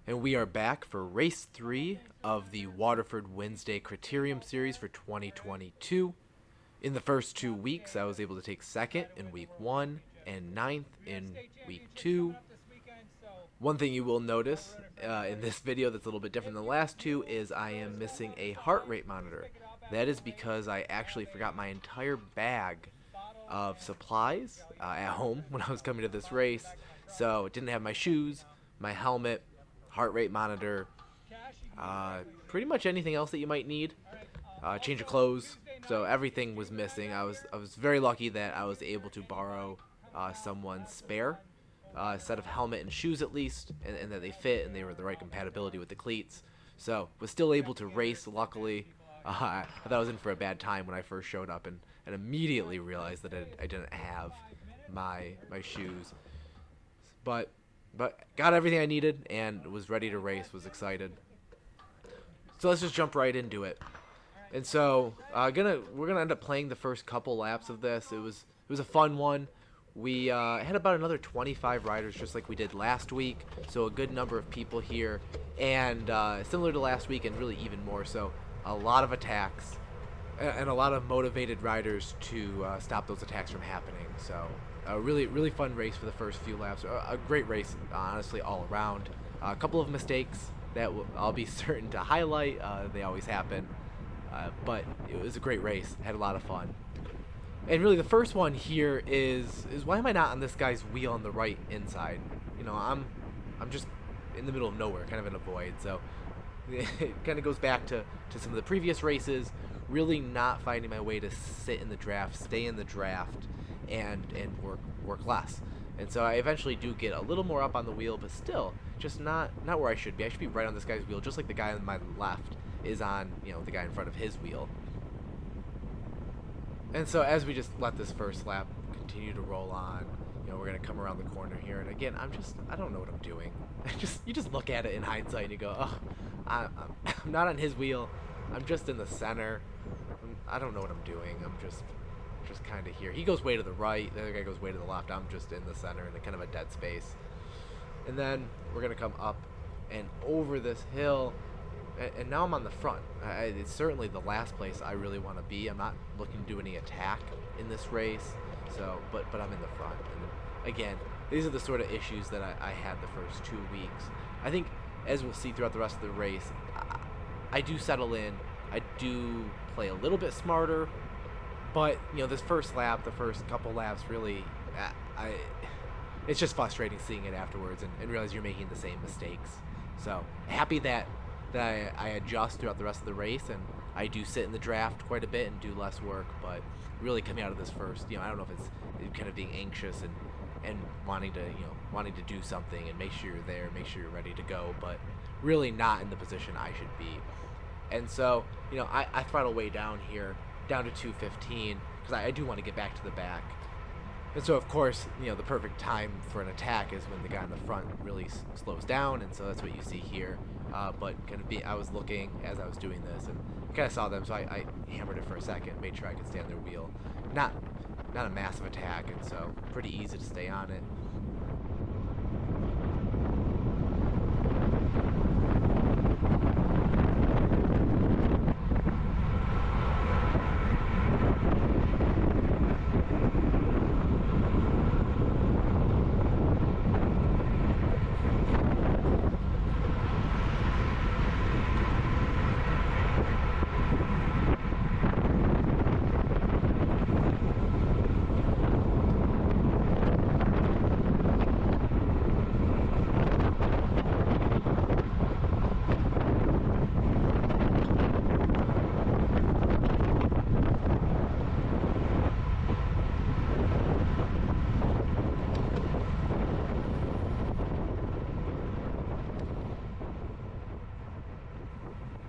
And we are back for race 3 of the Waterford Wednesday Criterium Series for 2022. In the first 2 weeks, I was able to take second in week 1 and ninth in week 2. One thing you will notice in this video that's a little bit different than the last two is I am missing a heart rate monitor. That is because I actually forgot my entire bag of supplies at home when I was coming to this race. So I didn't have my shoes, my helmet, heart rate monitor, pretty much anything else that you might need. Change of clothes. So everything was missing. I was very lucky that I was able to borrow someone's spare set of helmet and shoes at least, and that they fit and they were the right compatibility with the cleats. So was still able to race. Luckily, I thought I was in for a bad time when I first showed up and immediately realized that I didn't have my shoes. But got everything I needed and was ready to race. Was excited. So let's just jump right into it. And so we're gonna end up playing the first couple laps of this. It was a fun one. We had about another 25 riders just like we did last week, so a good number of people here, and similar to last week and really even more so, a lot of attacks and a lot of motivated riders to stop those attacks from happening. So a really fun race for the first few laps. A great race, honestly, all around. A couple of mistakes that I'll be certain to highlight. They always happen, but it was a great race. Had a lot of fun. And really, the first one here is why am I not on this guy's wheel on the right inside? You know, I'm just in the middle of nowhere, kind of in a void. So it kind of goes back to some of the previous races. Really not finding my way to sit in the draft, stay in the draft, and work less. And so I eventually do get a little more up on the wheel, but still just not where I should be. I should be right on this guy's wheel, just like the guy on my left is on, you know, the guy in front of his wheel. And so as we just let this first lap continue to roll on, you know, we're gonna come around the corner here, and again, I don't know what I'm doing. You just look at it in hindsight and you go, oh, I'm not on his wheel. I'm just in the center. I don't know what I'm doing. I'm just kind of here. He goes way to the right. The other guy goes way to the left. I'm just in the center in a kind of a dead space. And then we're gonna come up and over this hill. And now I'm on the front. It's certainly the last place I really want to be. I'm not looking to do any attack in this race, so but I'm in the front. And again, these are the sort of issues that I had the first 2 weeks. I think, as we'll see throughout the rest of the race, I do settle in. I do play a little bit smarter, but you know, this first lap, the first couple laps, really, it's just frustrating seeing it afterwards and realize you're making the same mistakes. So happy that I adjust throughout the rest of the race, and I do sit in the draft quite a bit and do less work, but really coming out of this first, you know, I don't know if it's kind of being anxious and wanting to do something and make sure you're there, make sure you're ready to go, but really not in the position I should be. And so, you know, I throttle way down here, down to 215, because I do want to get back to the back. And so, of course, you know, the perfect time for an attack is when the guy in the front really slows down, and so that's what you see here. But I was looking as I was doing this, and kind of saw them, so I hammered it for a second, made sure I could stay on their wheel. Not a massive attack, and so pretty easy to stay on it.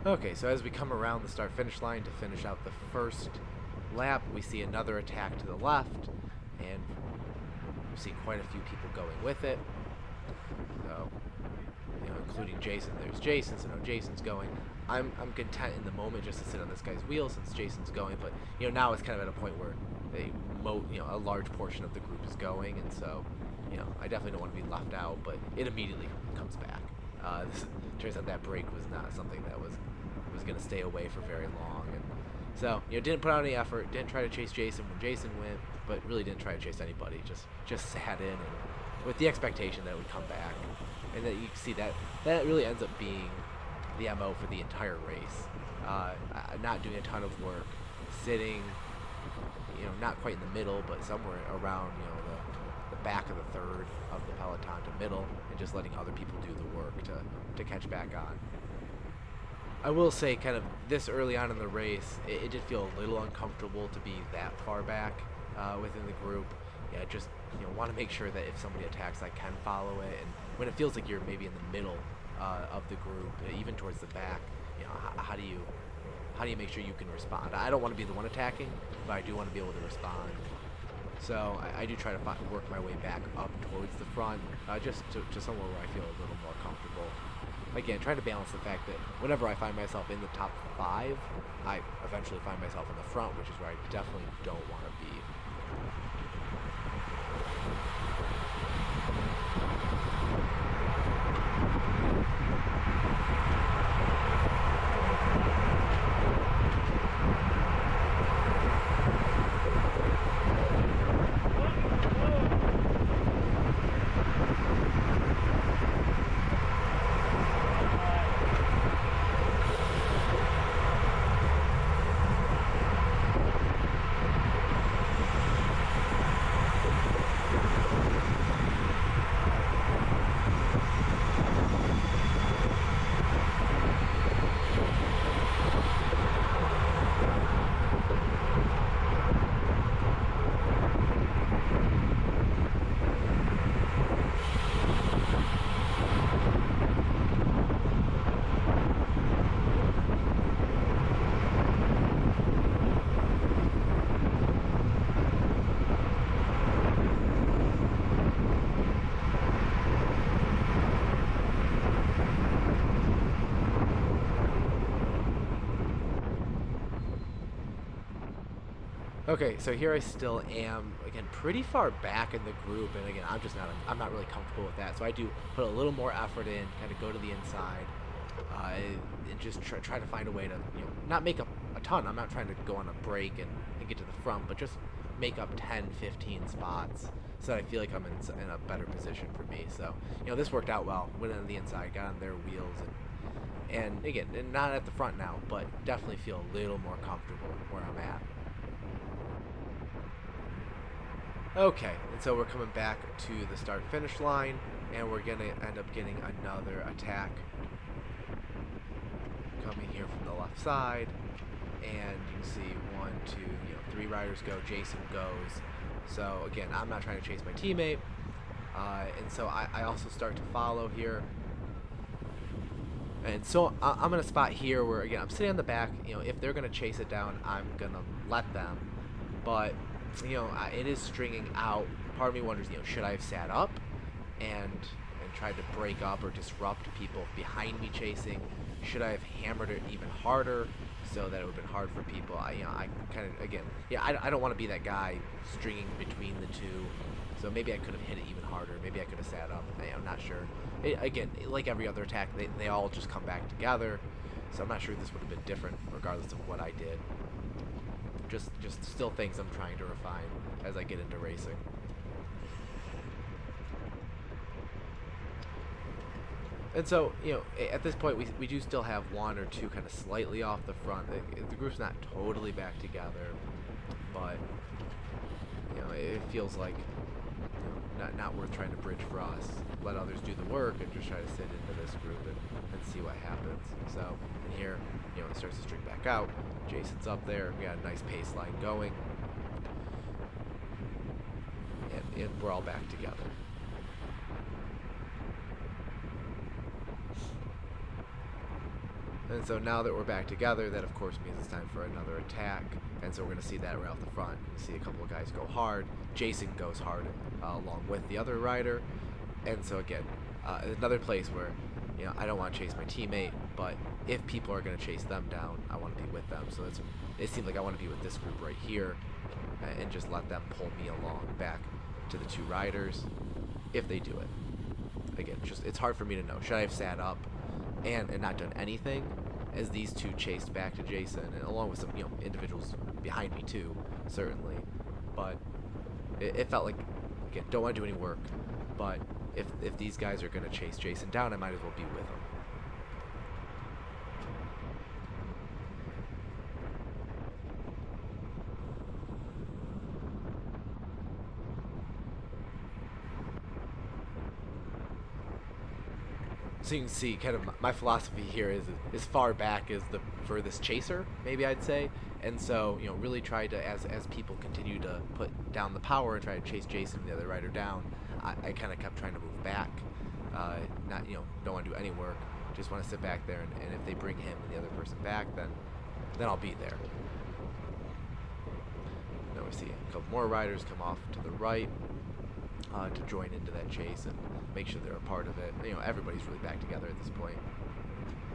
Okay, so as we come around the start-finish line to finish out the first lap, we see another attack to the left, and we see quite a few people going with it. So, you know, including Jason. There's Jason, so no Jason's going. I'm content in the moment just to sit on this guy's wheel since Jason's going, but you know, now it's kind of at a point where a large portion of the group is going, and so, you know, I definitely don't want to be left out, but it immediately comes back. This turns out that break was not something that was going to stay away for very long, and so didn't put out any effort, didn't try to chase Jason when Jason went, but really didn't try to chase anybody. Just sat in, and with the expectation that it would come back, and that you can see that really ends up being the MO for the entire race. Not doing a ton of work, sitting, not quite in the middle, but somewhere around, the back of the third of the peloton to middle, and just letting other people do the work to catch back on. I will say, kind of this early on in the race, it did feel a little uncomfortable to be that far back within the group. Yeah, just want to make sure that if somebody attacks, I can follow it. And when it feels like you're maybe in the middle of the group, even towards the back, how do you make sure you can respond? I don't want to be the one attacking, but I do want to be able to respond. So I do try to work my way back up towards the front, just to somewhere where I feel a little more comfortable. Again, trying to balance the fact that whenever I find myself in the top 5, I eventually find myself in the front, which is where I definitely don't want to be. Okay, so here I still am, again, pretty far back in the group, and again, I'm not really comfortable with that, so I do put a little more effort in, kind of go to the inside, and just try to find a way to, not make up a ton. I'm not trying to go on a break and get to the front, but just make up 10, 15 spots, so that I feel like I'm in a better position for me. So, this worked out well. Went on the inside, got on their wheels, and again, not at the front now, but definitely feel a little more comfortable where I'm at. Okay, and so we're coming back to the start-finish line, and we're going to end up getting another attack coming here from the left side, and you can see 1, 2, 3 riders go, Jason goes. So again, I'm not trying to chase my teammate, and so I also start to follow here. And so I'm in a spot here where, again, I'm sitting on the back. If they're going to chase it down, I'm going to let them, but it is stringing out. Part of me wonders, should I have sat up and tried to break up or disrupt people behind me chasing? Should I have hammered it even harder so that it would have been hard for people? I kind of, again, I don't want to be that guy stringing between the two. So maybe I could have hit it even harder. Maybe I could have sat up. I'm not sure. Again, like every other attack, they all just come back together. So I'm not sure this would have been different regardless of what I did. Just still things I'm trying to refine as I get into racing. And so, at this point, we do still have 1 or 2 kind of slightly off the front. The group's not totally back together, but, it feels like not worth trying to bridge for us. Let others do the work and just try to sit into this group and see what happens. So, and here, it starts to string back out. Jason's up there. We got a nice pace line going. And we're all back together. And so now that we're back together, that of course means it's time for another attack. And so we're going to see that right off the front. You see a couple of guys go hard. Jason goes hard along with the other rider. And so again, another place where, I don't want to chase my teammate, but if people are going to chase them down, I want to be with them. So it seems like I want to be with this group right here and just let them pull me along back to the 2 riders if they do it. Again, it's hard for me to know. Should I have sat up and not done anything, as these two chased back to Jason, and along with some individuals behind me too, certainly. But it felt like, again, don't want to do any work, but if these guys are going to chase Jason down, I might as well be with them. So you can see kind of my philosophy here is as far back as the furthest chaser, maybe I'd say. And so, really try to, as people continue to put down the power and try to chase Jason and the other rider down, I kind of kept trying to move back. Not, don't want to do any work. Just want to sit back there, and if they bring him and the other person back, then I'll be there. Now we see a couple more riders come off to the right to join into that chase and make sure they're a part of it. Everybody's really back together at this point.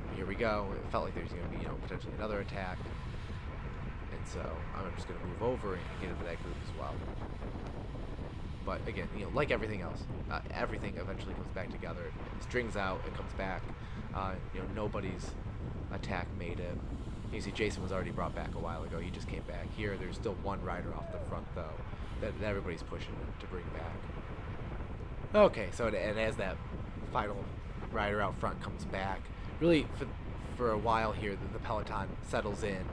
But here we go. It felt like there's going to be, potentially another attack. And so I'm just going to move over and get into that group as well. But again, like everything else, everything eventually comes back together. It strings out, it comes back. Nobody's attack made it. You see Jason was already brought back a while ago. He just came back. Here, there's still one rider off the front, though, that everybody's pushing to bring back. Okay, so and as that final rider out front comes back, really for a while here, the peloton settles in.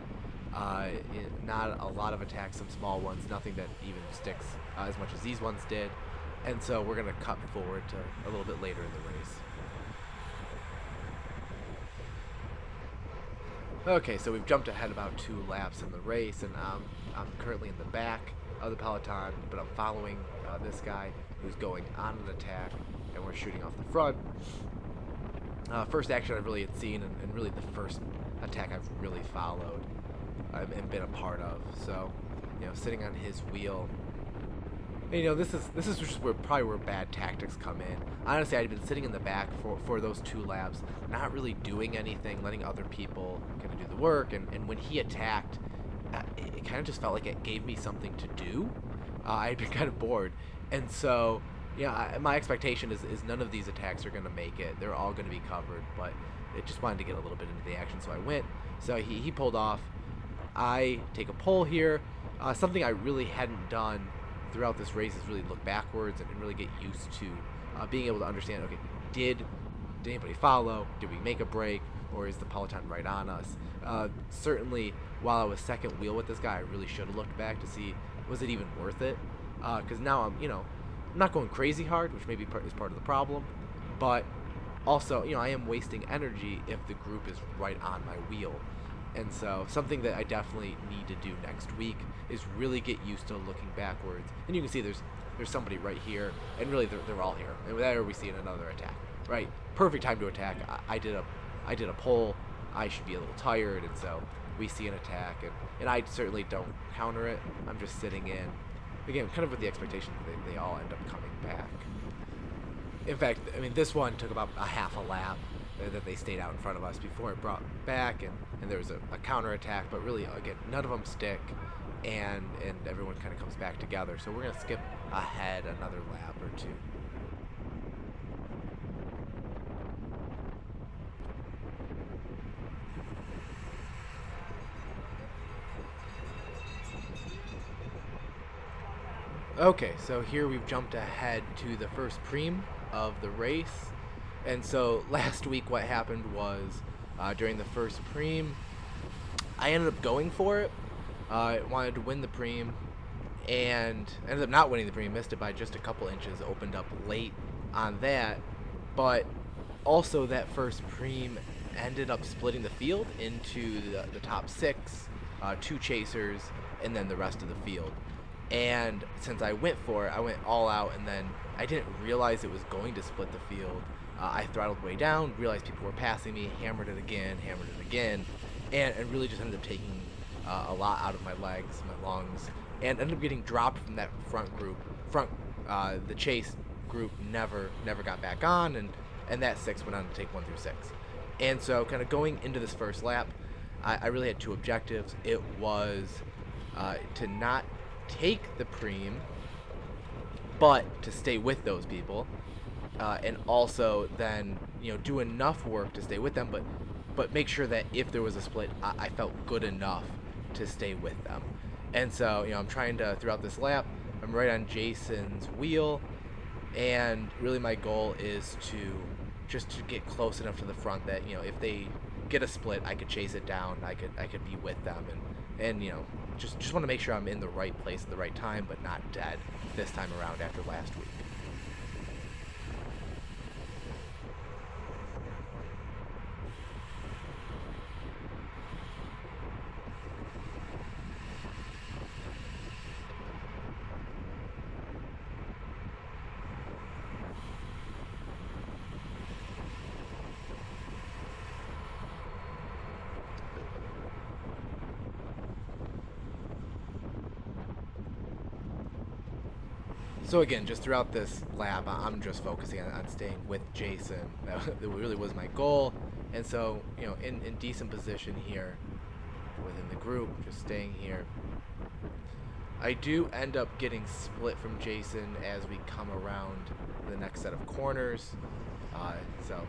Not a lot of attacks, some small ones, nothing that even sticks as much as these ones did. And so we're going to cut forward to a little bit later in the race. Okay, so we've jumped ahead about 2 laps in the race, and I'm currently in the back of the peloton, but I'm following this guy who's going on an attack, and we're shooting off the front. First action I've really had seen, and really the first attack I've really followed and been a part of. So, sitting on his wheel. And, this is just where bad tactics come in. Honestly, I'd been sitting in the back for those 2 laps, not really doing anything, letting other people kind of do the work. And when he attacked, it kind of just felt like it gave me something to do. I'd been kind of bored, and so my expectation is none of these attacks are going to make it. They're all going to be covered, but it just wanted to get a little bit into the action, so I went. So he pulled off. I take a pole here. Something I really hadn't done throughout this race is really look backwards and really get used to being able to understand, okay, did anybody follow? Did we make a break? Or is the peloton right on us? Certainly, while I was second wheel with this guy, I really should have looked back to see, was it even worth it? Because now I'm not going crazy hard, which maybe is part of the problem, but also, I am wasting energy if the group is right on my wheel. And so something that I definitely need to do next week is really get used to looking backwards. And you can see there's somebody right here, and really they're all here. And there we see another attack, right? Perfect time to attack. I did a pull. I should be a little tired, and so we see an attack, and I certainly don't counter it. I'm just sitting in, again, kind of with the expectation that they all end up coming back. In fact, this one took about a half a lap that they stayed out in front of us before it brought back, and there was a counter attack, but really, again, none of them stick, and everyone kind of comes back together. So we're going to skip ahead another lap or 2. Okay, so here we've jumped ahead to the first preem of the race. And so last week what happened was during the first preem, I ended up going for it. I wanted to win the preem and ended up not winning the preem, missed it by just a couple inches, opened up late on that. But also that first preem ended up splitting the field into the top 6, 2 chasers, and then the rest of the field. And since I went for it, I went all out, and then I didn't realize it was going to split the field. I throttled way down, realized people were passing me, hammered it again, and really just ended up taking a lot out of my legs, my lungs, and ended up getting dropped from that front group. The chase group never got back on, and that 6 went on to take 1 through 6. And so kind of going into this first lap, I really had 2 objectives. It was to not take the preem, but to stay with those people, and also then do enough work to stay with them, but make sure that if there was a split, I felt good enough to stay with them. And so, I'm trying to, throughout this lap, I'm right on Jason's wheel, and really my goal is to just to get close enough to the front that, if they get a split, I could chase it down, I could be with them, and just want to make sure I'm in the right place at the right time, but not dead this time around after last week. So again, just throughout this lap, I'm just focusing on staying with Jason. That really was my goal. And so, in decent position here within the group, just staying here. I do end up getting split from Jason as we come around the next set of corners. So,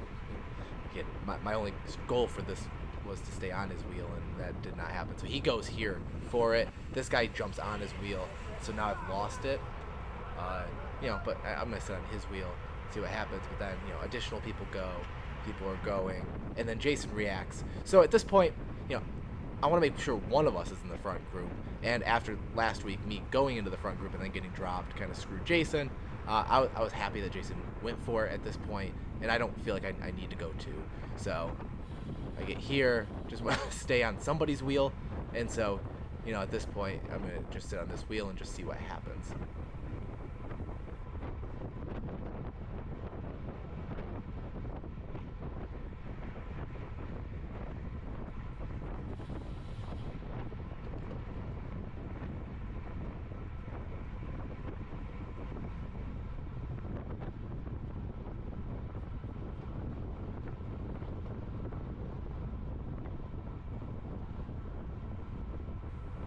again, my only goal for this was to stay on his wheel, and that did not happen. So he goes here for it. This guy jumps on his wheel, so now I've lost it. But I'm going to sit on his wheel, see what happens. But then, additional people are going, and then Jason reacts. So at this point, I want to make sure one of us is in the front group. And after last week, me going into the front group and then getting dropped kind of screwed Jason. I was happy that Jason went for it at this point, and I don't feel like I need to go too. So I get here, just want to stay on somebody's wheel. And so, at this point, I'm going to just sit on this wheel and just see what happens.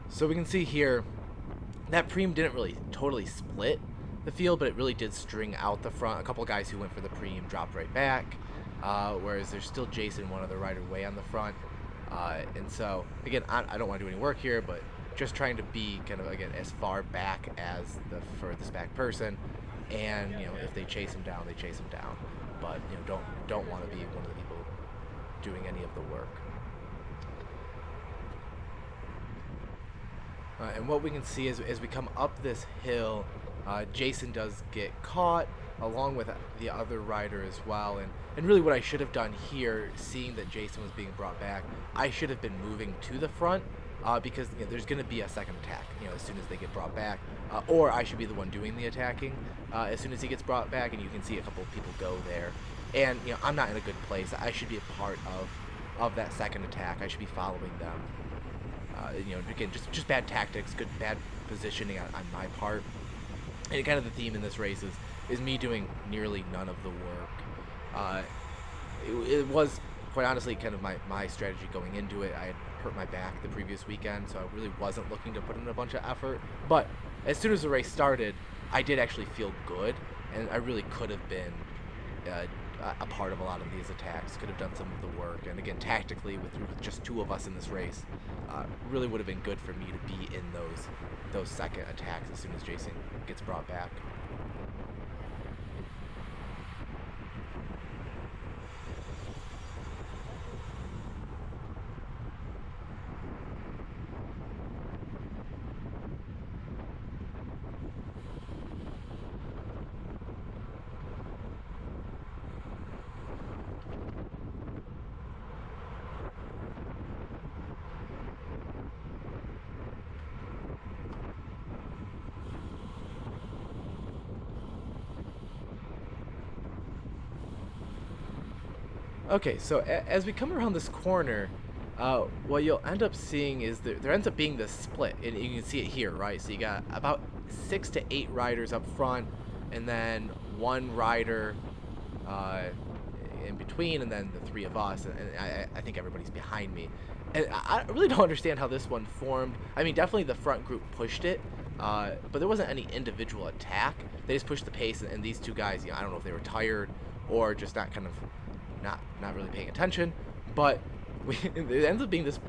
So we can see here that Preem didn't really totally split the field, but it really did string out the front. A couple of guys who went for the Preem dropped right back, whereas there's still Jason, one other rider, way on the front. And so, again, I don't want to do any work here, but just trying to be kind of, again, as far back as the furthest back person. And, if they chase him down, they chase him down. But, don't want to be one of the people doing any of the work. And what we can see is as we come up this hill, Jason does get caught along with the other rider as well. And really what I should have done here, seeing that Jason was being brought back, I should have been moving to the front because there's going to be a second attack as soon as they get brought back. Or I should be the one doing the attacking as soon as he gets brought back, and you can see a couple of people go there. And I'm not in a good place. I should be a part of that second attack. I should be following them. Again, just bad tactics, bad positioning on my part. And kind of the theme in this race is me doing nearly none of the work. It was, quite honestly, kind of my strategy going into it. I had hurt my back the previous weekend, so I really wasn't looking to put in a bunch of effort. But as soon as the race started, I did actually feel good, and I really could have been a part of a lot of these attacks, could have done some of the work. And again, tactically, with just two of us in this race, really would have been good for me to be in those second attacks as soon as Jason gets brought back. Okay, so as we come around this corner, what you'll end up seeing is there ends up being this split, and you can see it here, right? So you got about 6 to 8 riders up front, and then one rider in between, and then the 3 of us, and I think everybody's behind me. And I really don't understand how this one formed. I mean, definitely the front group pushed it, but there wasn't any individual attack. They just pushed the pace, and these two guys, I don't know if they were tired or just not not really paying attention, but it ends up being this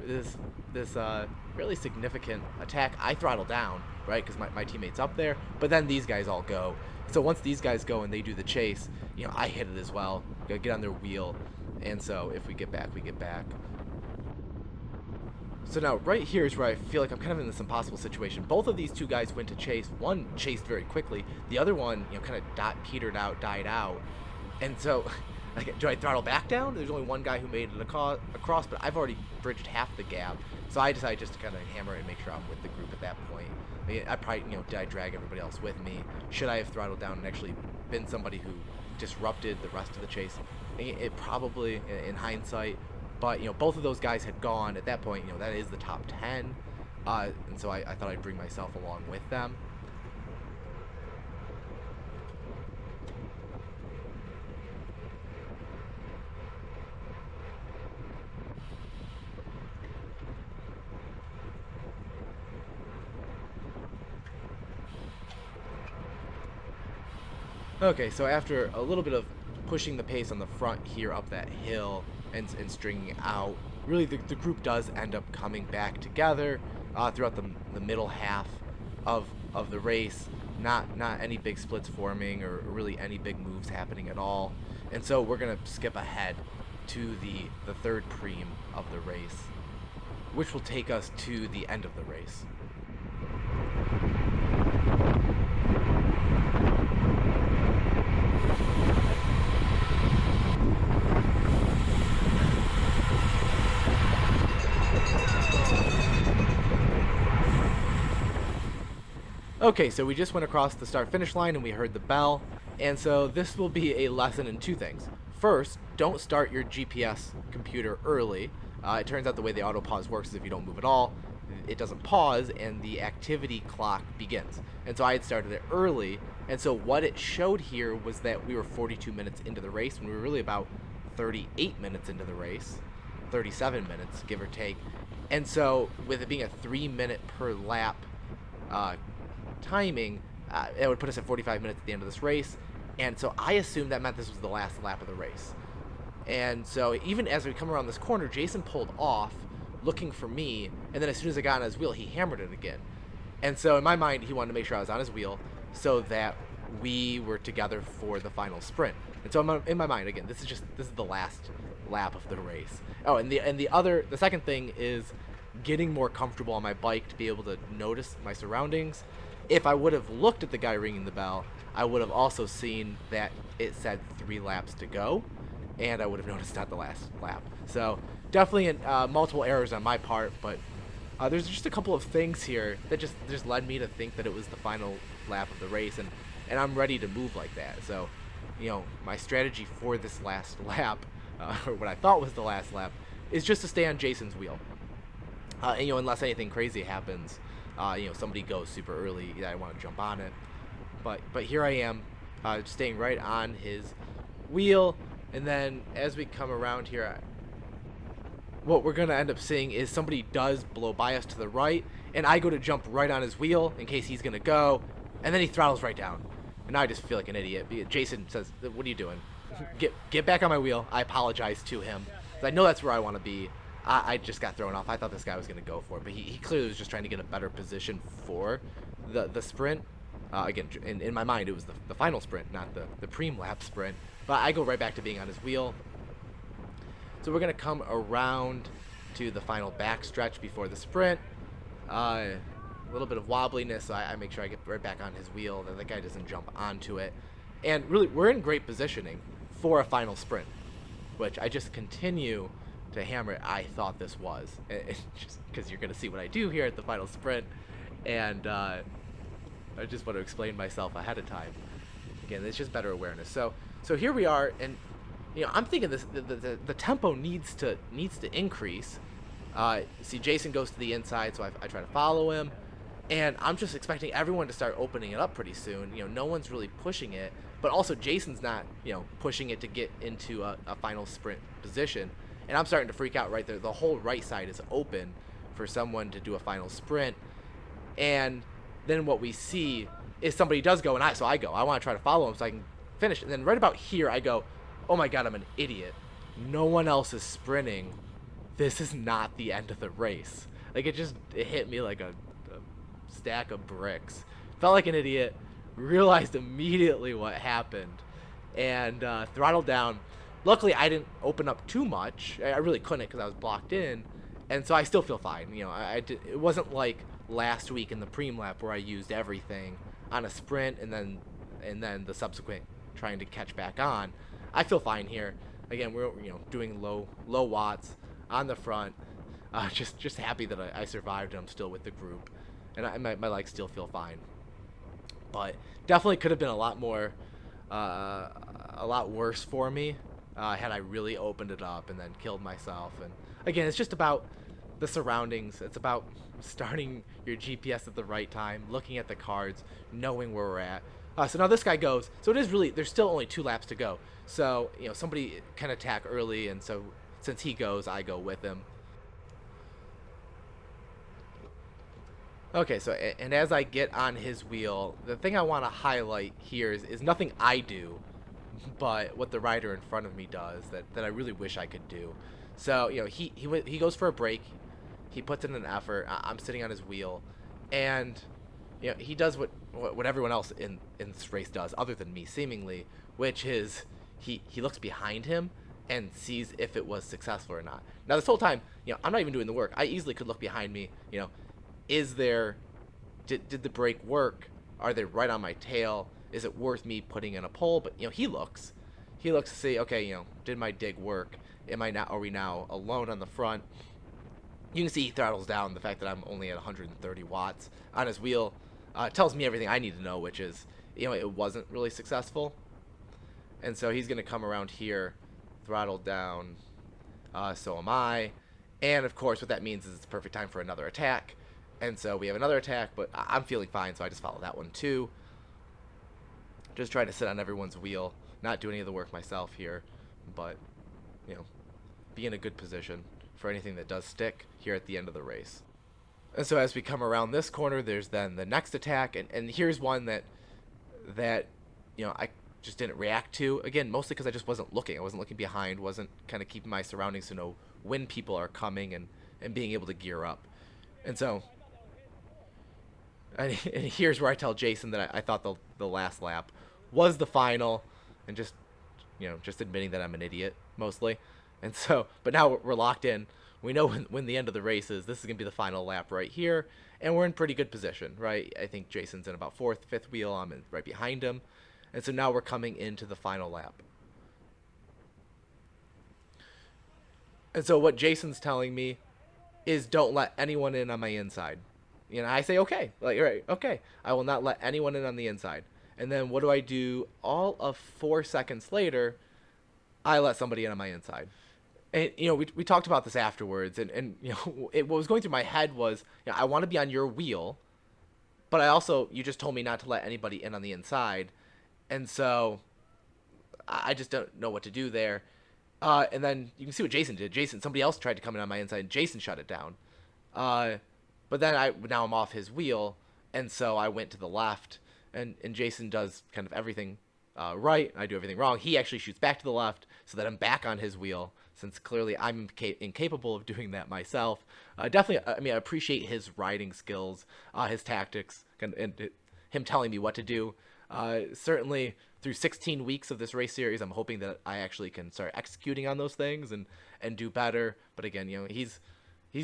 really significant attack. I throttle down, right, because my teammate's up there, but then these guys all go. So once these guys go and they do the chase, I hit it as well, get on their wheel, and so if we get back, we get back. So now, right here is where I feel like I'm kind of in this impossible situation. Both of these two guys went to chase. One chased very quickly. The other one, kind of petered out, died out. And so, do I throttle back down? There's only one guy who made it across, but I've already bridged half the gap. So I decided just to kind of hammer it and make sure I'm with the group at that point. I probably, did I drag everybody else with me? Should I have throttled down and actually been somebody who disrupted the rest of the chase? It probably, in hindsight. But, both of those guys had gone. At that point, that is the top 10. And so I thought I'd bring myself along with them. Okay, so after a little bit of pushing the pace on the front here up that hill and stringing out, really the group does end up coming back together throughout the middle half of the race. Not any big splits forming or really any big moves happening at all. And so we're going to skip ahead to the third preem of the race, which will take us to the end of the race. Okay, so we just went across the start-finish line and we heard the bell, and so this will be a lesson in two things. First, don't start your GPS computer early. It turns out the way the auto pause works is if you don't move at all, it doesn't pause and the activity clock begins. And so I had started it early, and so what it showed here was that we were 42 minutes into the race when we were really about 38 minutes into the race, 37 minutes, give or take. And so with it being a 3-minute per lap timing, it would put us at 45 minutes at the end of this race, and so I assumed that meant this was the last lap of the race. And so even as we come around this corner, Jason pulled off looking for me, and then as soon as I got on his wheel, he hammered it again. And so in my mind, he wanted to make sure I was on his wheel so that we were together for the final sprint. And so in my mind, again, this is the last lap of the race. Oh, and the second thing is getting more comfortable on my bike to be able to notice my surroundings. If I would have looked at the guy ringing the bell, I would have also seen that it said 3 laps to go, and I would have noticed not the last lap. So definitely multiple errors on my part, but there's just a couple of things here that just led me to think that it was the final lap of the race, and I'm ready to move like that. So, my strategy for this last lap, or what I thought was the last lap, is just to stay on Jason's wheel. And, unless anything crazy happens, somebody goes super early, I want to jump on it. But here I am, staying right on his wheel, and then as we come around here, what we're going to end up seeing is somebody does blow by us to the right, and I go to jump right on his wheel in case he's going to go, and then he throttles right down. And now I just feel like an idiot. Jason says, "What are you doing? Get back on my wheel." I apologize to him. I know that's where I want to be. I just got thrown off. I thought this guy was going to go for it, but he clearly was just trying to get a better position for the sprint. Again, in my mind, it was the final sprint, not the preem lap sprint. But I go right back to being on his wheel. So we're going to come around to the final back stretch before the sprint. A little bit of wobbliness, so I make sure I get right back on his wheel, that the guy doesn't jump onto it. And really, we're in great positioning for a final sprint, which I just continue to hammer it. I thought this was, just because you're going to see what I do here at the final sprint, and I just want to explain myself ahead of time. Again, it's just better awareness. So here we are, and I'm thinking the tempo needs to increase. See, Jason goes to the inside, so I try to follow him, and I'm just expecting everyone to start opening it up pretty soon. No one's really pushing it, but also Jason's not pushing it to get into a final sprint position. And I'm starting to freak out right there. The whole right side is open for someone to do a final sprint. And then what we see is somebody does go, and I go. I want to try to follow him so I can finish. And then right about here, I go, oh my God, I'm an idiot. no one else is sprinting, this is not the end of the race. Like, it hit me like a stack of bricks. Felt like an idiot, realized immediately what happened, and throttled down. Luckily, I didn't open up too much. I really couldn't because I was blocked in, and so I still feel fine. It wasn't like last week in the preem lap where I used everything on a sprint and then the subsequent trying to catch back on. I feel fine here. Again, we're doing low watts on the front. Just happy that I survived and I'm still with the group, and my legs still feel fine. But definitely could have been a lot worse for me had I really opened it up and then killed myself. And again, it's just about the surroundings. It's about starting your GPS at the right time, looking at the cards, knowing where we're at. So now this guy goes. So it is really, there's still only 2 laps to go. So, somebody can attack early, and so since he goes, I go with him. Okay, so, and as I get on his wheel, the thing I want to highlight here is nothing I do, but what the rider in front of me does that I really wish I could do. So, he goes for a break. He puts in an effort. I'm sitting on his wheel, and he does what everyone else in this race does, other than me, seemingly, which is he looks behind him and sees if it was successful or not. Now, this whole time, I'm not even doing the work. I easily could look behind me. Did the brake work? Are they right on my tail? Is it worth me putting in a pole? But he looks to see, okay, did my dig work? Are we now alone on the front? You can see he throttles down. The fact that I'm only at 130 watts on his wheel tells me everything I need to know, which is, it wasn't really successful. And so he's going to come around here, throttle down. So am I. And, of course, what that means is it's the perfect time for another attack. And so we have another attack, but I'm feeling fine, so I just follow that one too. Just trying to sit on everyone's wheel, not do any of the work myself here, but, be in a good position for anything that does stick here at the end of the race. And so as we come around this corner, there's then the next attack, and here's one that I just didn't react to. Again, mostly because I just wasn't looking. I wasn't looking behind, wasn't kind of keeping my surroundings to know when people are coming and being able to gear up. And so, and here's where I tell Jason that I thought the last lap was the final, and just admitting that I'm an idiot, mostly. And so, but now we're locked in. We know when the end of the race is. This is going to be the final lap right here, and we're in pretty good position, right? I think Jason's in about 4th, 5th wheel. I'm right behind him. And so now we're coming into the final lap. And so what Jason's telling me is don't let anyone in on my inside. I say, okay. Like, right, okay. I will not let anyone in on the inside. And then what do I do? All of 4 seconds later, I let somebody in on my inside. And, we talked about this afterwards. And what was going through my head was, I want to be on your wheel. But you just told me not to let anybody in on the inside. And so I just don't know what to do there. And then you can see what Jason did. Somebody else tried to come in on my inside, and Jason shut it down. But then now I'm off his wheel, and so I went to the left, and Jason does kind of everything right. I do everything wrong. He actually shoots back to the left so that I'm back on his wheel, since clearly I'm incapable of doing that myself. Definitely, I appreciate his riding skills, his tactics, and him telling me what to do. Certainly through 16 weeks of this race series, I'm hoping that I actually can start executing on those things and do better. But again, he's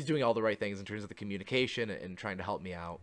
doing all the right things in terms of the communication and trying to help me out.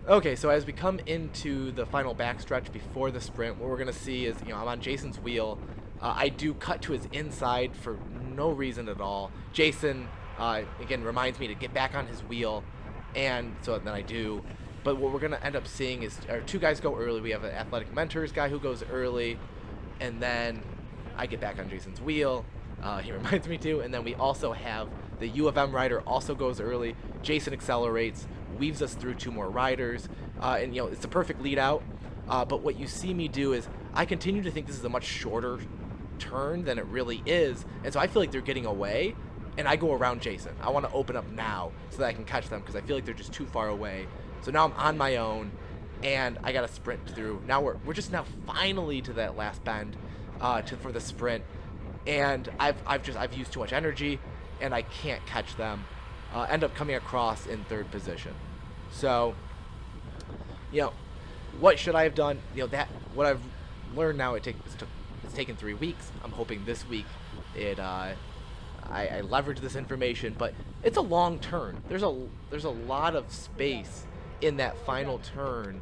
Okay, so as we come into the final backstretch before the sprint, what we're going to see is, I'm on Jason's wheel. I do cut to his inside for no reason at all. Jason, again, reminds me to get back on his wheel, and so then I do. But what we're going to end up seeing is our two guys go early. We have an athletic mentors guy who goes early, and then I get back on Jason's wheel. He reminds me to, and then we also have the U of M rider also goes early. Jason accelerates, weaves us through two more riders, and it's a perfect lead out. But what you see me do is I continue to think this is a much shorter turn than it really is, and so I feel like they're getting away, and I go around Jason. I want to open up now so that I can catch them because I feel like they're just too far away. So now I'm on my own, and I got to sprint through. Now we're just now finally to that last bend for the sprint, and I've used too much energy, and I can't catch them. End up coming across in third position. So, what should I have done? That what I've learned now. It's taken 3 weeks. I'm hoping this week I leverage this information, but it's a long turn. There's a lot of space in that final turn,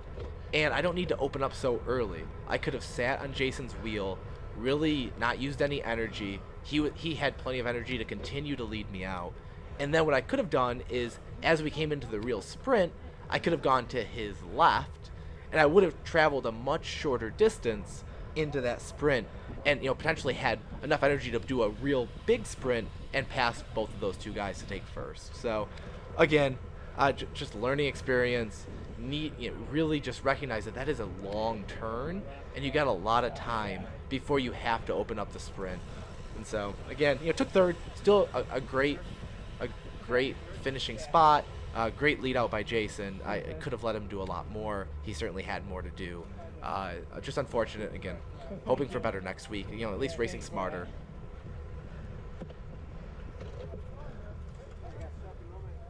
and I don't need to open up so early. I could have sat on Jason's wheel, really not used any energy. He had plenty of energy to continue to lead me out. And then what I could have done is, as we came into the real sprint, I could have gone to his left, and I would have traveled a much shorter distance into that sprint, and potentially had enough energy to do a real big sprint and pass both of those two guys to take first. So, again, just learning experience. Really just recognize that is a long turn, and you got a lot of time before you have to open up the sprint. And so, again, took third. Still a great finishing spot. Great lead out by Jason. I could have let him do a lot more. He certainly had more to do. Just unfortunate. Again, hoping for better next week. At least racing smarter.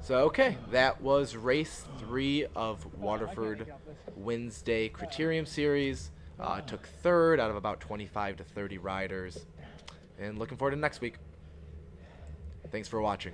So, okay, that was race 3 of Waterford Wednesday Criterium Series. Took third out of about 25 to 30 riders. And looking forward to next week. Thanks for watching.